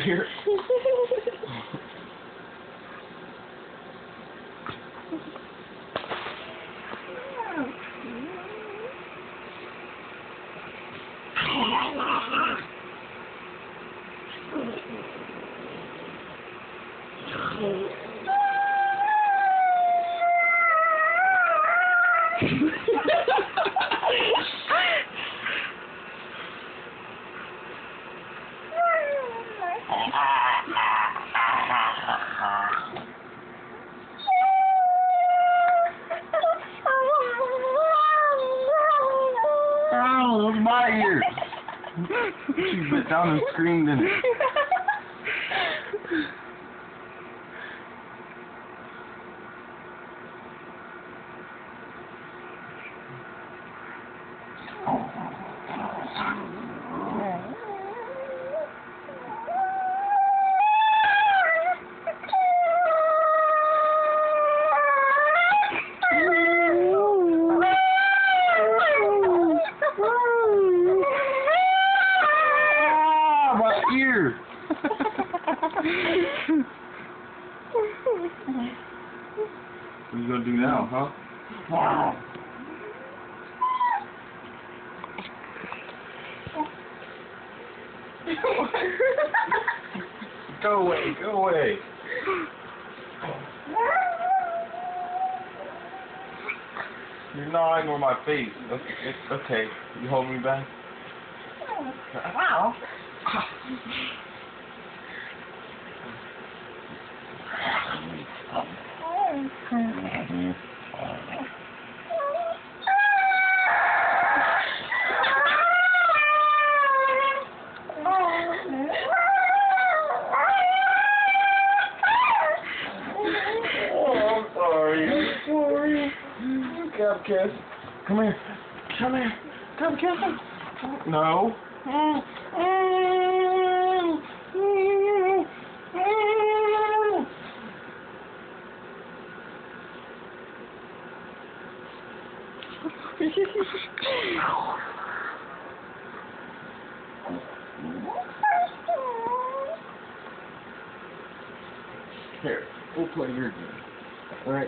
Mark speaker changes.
Speaker 1: Here. Oh, those are my ears. She bit down and screamed in it. Ear. What are you gonna do now, huh? Go away, go away. You're gnawing on my face. It's okay. You hold me back? Wow. Kiss. Come here. Come here. Come kiss him. No. Here, we'll play your game. All right.